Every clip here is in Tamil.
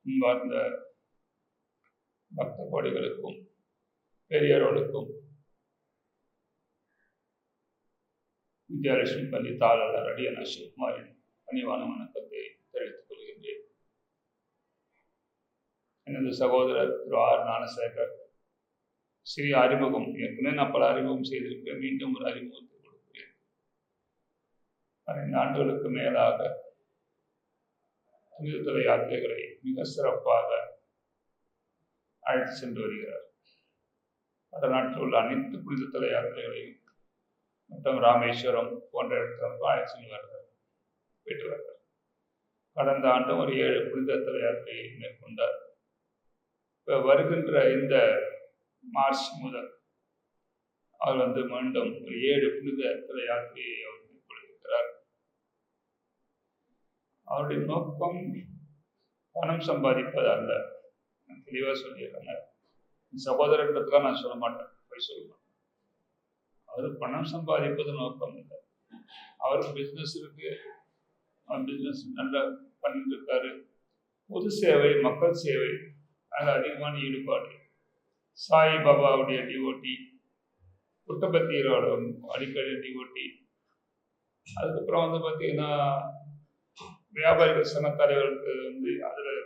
அன்பார்ந்த பக்த கோடிகளுக்கும் பெரியவர்களுக்கும் வித்யாலட்சுமி பள்ளி தாளர் அடியன் சிவகுமாரின் பணிவான வணக்கத்தை தெரிவித்துக் கொள்கின்றேன். எனது சகோதரர் திரு ஆர் ஞானசேகர் சிறிய அறிமுகம், ஏற்கனவே நான் பல அறிமுகம் செய்திருக்கிறேன், மீண்டும் ஒரு அறிமுகத்தை கொடுக்கிறேன். 15 ஆண்டுகளுக்கு மேலாக புனிதத்தல யாத்திரைகளை மிக சிறப்பாக அழைத்து சென்று வருகிறார். வடநாட்டில் உள்ள அனைத்து புனிதத்தல யாத்திரைகளையும் மற்றும் ராமேஸ்வரம் போன்ற இடத்திற்கு அழைத்து செல்வார்கள், போயிட்டு வருகிறார். கடந்த ஆண்டும் ஒரு 7 புனிதத்தல யாத்திரையை மேற்கொண்டார். இப்போ வருகின்ற இந்த மார்ச் முதல் அவர் மீண்டும் ஒரு 7 புனிதத்தல யாத்திரையை அவர் மேற்கொள்கிறார். அவருடைய நோக்கம் பணம் சம்பாதிப்பது அல்ல, தெளிவாக சொல்லிடுறாங்க. சகோதரன்றதுக்காக நான் சொல்ல மாட்டேன், போய் சொல்ல மாட்டேன். அவர் பணம் சம்பாதிப்பது நோக்கம் இல்லை. அவருக்கு பிஸ்னஸ் இருக்கு, அவர் பிஸ்னஸ் நல்லா பண்ணிட்டு இருக்காரு. பொது சேவை, மக்கள் சேவை, அதில் அதிகமான ஈடுபாடு. சாய் பாபாவுடைய டிவோட்டி, புட்டபத்தியரோட அடிக்கடி டிவோட்டி. அதுக்கப்புறம் பார்த்தீங்கன்னா வியாபாரிகள் சங்க தலைவருக்கு அதில்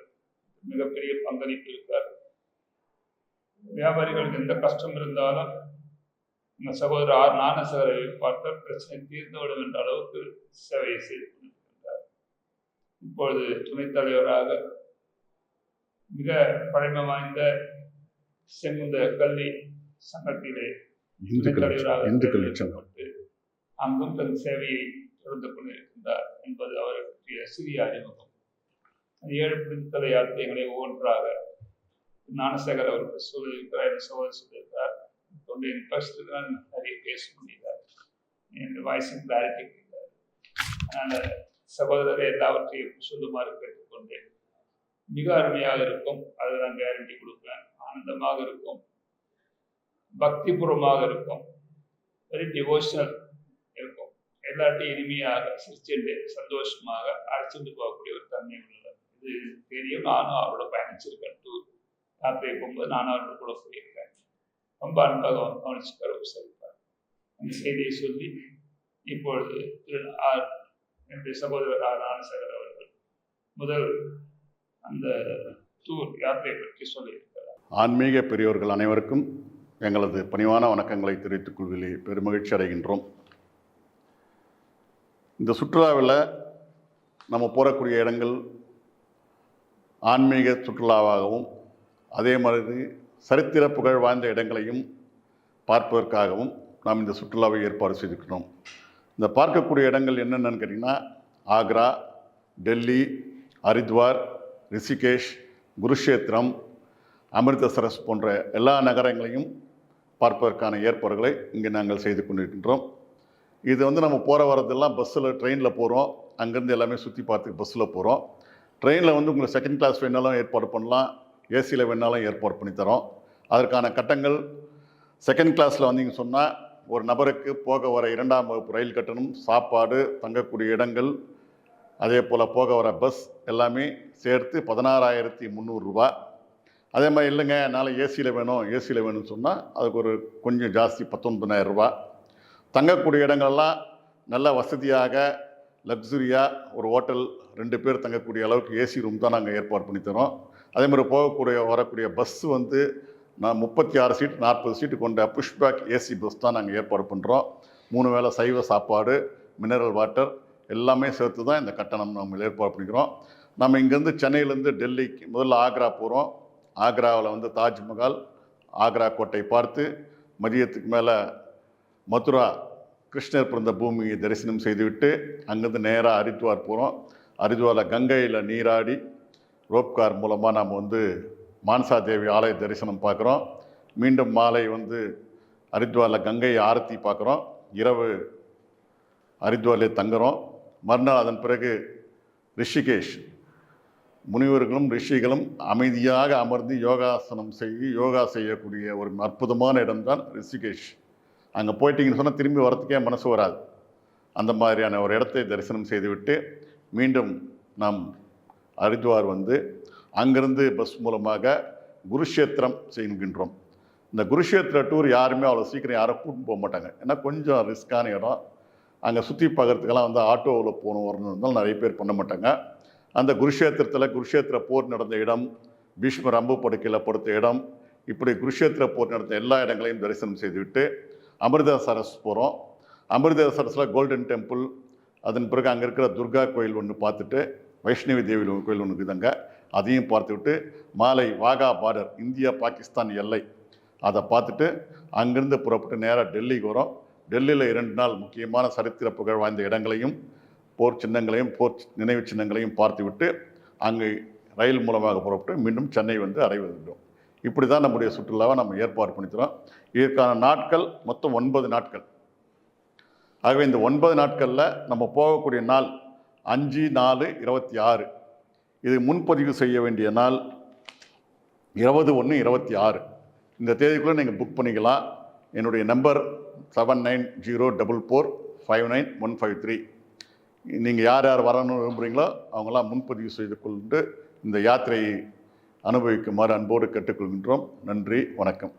மிகப்பெரிய பங்களிப்பு இருக்கார். வியாபாரிகளுக்கு எந்த கஷ்டம் இருந்தாலும் இந்த சகோதரர் ஆர் ஞானசேகரை பார்த்த பிரச்சனை தீர்ந்துவிடும் என்ற அளவுக்கு சேவையை செய்து கொண்டிருக்கிறார். இப்பொழுது துணைத் தலைவராக மிக பழமை வாய்ந்த செங்குந்த கல்வி சங்கத்திலே துணைத் தலைவராக தேர்ந்தெடுக்கப்பட்டு அங்கும் தன் சேவையை தொடர்ந்து கொண்டிருக்கின்றார் என்பது அவரை பற்றிய சிறிய அறிமுகம். 7 புனிதத்தல யாத்திரைகளை ஒவ்வொன்றாக ஞானசேகர் அவருக்கு சொல்லியிருக்கிறார், என் சகோதரர் சொல்லியிருக்கிறார். தொண்டையின் கஷ்டத்துக்கு நிறைய பேச முடியல, என் வாய்ஸும் கிளாரிட்டி இல்லை. அதனால் சகோதரரை எல்லாவற்றையும் சொல்லுமாறு கேட்டுக்கொண்டேன். மிக அருமையாக இருக்கும், அதை நான் கேரண்டி கொடுப்பேன். ஆனந்தமாக இருக்கும், பக்திபூர்வமாக இருக்கும், வெரி டிவோஷனல் இருக்கும். எல்லாத்தையும் இனிமையாக சிரிச்சுட்டு சந்தோஷமாக அழைச்சிட்டு போகக்கூடிய ஒரு தன்மை உள்ளது. இது தெரியும், நானும் அவரோட பயணிச்சிருக்கேன். டூர் யாத்திரை போகும்போது நானும் அவரோட கூட போயிருக்கேன். ரொம்ப அன்பாக கவனிச்சுக்கார், உபசரிப்பார். அந்த செய்தியை சொல்லி இப்பொழுது என்னுடைய சகோதரர் ஆர் ஞானசேகர் அவர்கள் முதல் அந்த டூர் யாத்திரையை பற்றி சொல்லியிருக்கிறார். ஆன்மீக பெரியோர்கள் அனைவருக்கும் எங்களது பணிவான வணக்கங்களை தெரிவித்துக் கொள்வதில் பெருமகிழ்ச்சி அடைகின்றோம். இந்த சுற்றுலாவில் நம்ம போகக்கூடிய இடங்கள் ஆன்மீக சுற்றுலாவாகவும் அதே மாதிரி சரித்திர புகழ் வாய்ந்த இடங்களையும் பார்ப்பதற்காகவும் நாம் இந்த சுற்றுலாவை ஏற்பாடு செய்திருக்கிறோம். இந்த பார்க்கக்கூடிய இடங்கள் என்னென்னு கேட்டிங்கன்னா ஆக்ரா, டெல்லி, ஹரித்வார், ரிஷிகேஷ், குருஷேத்திரம், அமிர்தசரஸ் போன்ற எல்லா நகரங்களையும் பார்ப்பதற்கான ஏற்பாடுகளை இங்கே நாங்கள் செய்து கொண்டிருக்கின்றோம். இது நம்ம போகிற வரதெல்லாம் பஸ்ஸில், ட்ரெயினில் போகிறோம். அங்கேருந்து எல்லாமே சுற்றி பார்த்து பஸ்ஸில் போகிறோம். ட்ரெயினில் உங்களுக்கு செகண்ட் கிளாஸ் வேணாலும் ஏற்பாடு பண்ணலாம், ஏசியில் வேணாலும் ஏற்பாடு பண்ணித்தரோம். அதற்கான கட்டங்கள் செகண்ட் கிளாஸில் வந்தீங்க சொன்னால் ஒரு நபருக்கு போக வர 2ஆம் வகுப்பு ரயில் கட்டணம், சாப்பாடு, தங்கக்கூடிய இடங்கள், அதே போல் போக வர பஸ் எல்லாமே சேர்த்து 16,300 ரூபா. அதே மாதிரி இல்லைங்க என்னால் ஏசியில் வேணும்னு சொன்னால் அதுக்கு ஒரு கொஞ்சம் ஜாஸ்தி 19,000 ரூபா. தங்கக்கூடிய இடங்கள்லாம் நல்ல வசதியாக லக்ஸுரியாக ஒரு ஹோட்டல் 2 பேர் தங்கக்கூடிய அளவுக்கு ஏசி ரூம் தான் நாங்கள் ஏற்பாடு பண்ணித்தரோம். அதே மாதிரி வரக்கூடிய பஸ்ஸு நான் 36 சீட் 40 சீட்டு கொண்ட புஷ்பேக் ஏசி பஸ் தான் நாங்கள் ஏற்பாடு பண்ணுறோம். 3 வேளை சைவ சாப்பாடு, மினரல் வாட்டர் எல்லாமே சேர்த்து தான் இந்த கட்டணம் நம்ம ஏற்பாடு பண்ணிக்கிறோம். நம்ம இங்கேருந்து சென்னையிலேருந்து டெல்லிக்கு முதல்ல ஆக்ரா போகிறோம். ஆக்ராவில் தாஜ்மஹால், ஆக்ரா கோட்டை பார்த்து மதியத்துக்கு மேலே மதுரா கிருஷ்ணர் பிறந்த பூமியை தரிசனம் செய்துவிட்டு அங்கேருந்து நேராக ஹரித்வார் போகிறோம். ஹரித்வாரில் கங்கையில் நீராடி ரோப்கார் மூலமாக நாம் மான்சா தேவி ஆலய தரிசனம் பார்க்குறோம். மீண்டும் மாலை ஹரித்வாரில் கங்கை ஆரத்தி பார்க்குறோம். இரவு ஹரித்வாரிலே தங்குறோம். மறுநாள் அதன் பிறகு ரிஷிகேஷ், முனிவர்களும் ரிஷிகளும் அமைதியாக அமர்ந்து யோகா செய்யக்கூடிய ஒரு அற்புதமான இடம்தான் ரிஷிகேஷ். அங்கே போயிட்டீங்கன்னு சொன்னால் திரும்பி வரத்துக்கே மனசு வராது. அந்த மாதிரியான ஒரு இடத்தை தரிசனம் செய்துவிட்டு மீண்டும் நாம் ஹரித்வார் அங்கிருந்து பஸ் மூலமாக குருஷேத்திரம் செய்கின்றோம். இந்த குருஷேத்திர டூர் யாருமே அவ்வளோ சீக்கிரம் யாரும் கூட்டின்னு போக மாட்டாங்க. ஏன்னா கொஞ்சம் ரிஸ்க்கான இடம். அங்கே சுற்றி பார்க்குறதுக்கெல்லாம் வந்து ஆட்டோவில் போகணும் வரணும் இருந்தாலும் நிறைய பேர் பண்ண மாட்டாங்க. அந்த குருஷேத்திரத்தில் குருஷேத்திர போர் நடந்த இடம், பீஷ்மர் அம்பு படுக்கையில் படுத்த இடம், இப்படி குருஷேத்திர போர் நடந்த எல்லா இடங்களையும் தரிசனம் செய்துவிட்டு அமிர்தசரஸ் போகிறோம். அமிர்தசரஸில் கோல்டன் டெம்பிள், அதன் பிறகு அங்கே இருக்கிற துர்கா கோயில் ஒன்று பார்த்துட்டு, வைஷ்ணவி தேவி கோயில் ஒன்று இருக்குதுங்க, அதையும் பார்த்துவிட்டு மாலை வாகா பார்டர், இந்தியா பாகிஸ்தான் எல்லை, அதை பார்த்துட்டு அங்கேருந்து புறப்பட்டு நேராக டெல்லிக்கு வரோம். டெல்லியில் 2 நாள் முக்கியமான சரித்திர புகழ் வாய்ந்த இடங்களையும் போர் சின்னங்களையும் போர் நினைவு சின்னங்களையும் பார்த்துவிட்டு அங்கே ரயில் மூலமாக புறப்பட்டு மீண்டும் சென்னை வந்து அடைவதுள்ளோம். இப்படி தான் நம்முடைய சுற்றுலாவை நம்ம ஏற்பாடு பண்ணித்தரோம். இதற்கான நாட்கள் மொத்தம் 9 நாட்கள். ஆகவே இந்த 9 நாட்களில் நம்ம போகக்கூடிய நாள் 5/4/26. இது முன்பதிவு செய்ய வேண்டிய நாள் 20/1/26. இந்த தேதிக்குள்ளே நீங்கள் புக் பண்ணிக்கலாம். என்னுடைய நம்பர் 7904459153. நீங்கள் யார் யார் வரணும்னு விரும்புகிறீங்களோ அவங்களாம் முன்பதிவு செய்து கொண்டு இந்த யாத்திரையை அனுபவிக்குமாறு அன்போடு கேட்டுக்கொள்கின்றோம். நன்றி, வணக்கம்.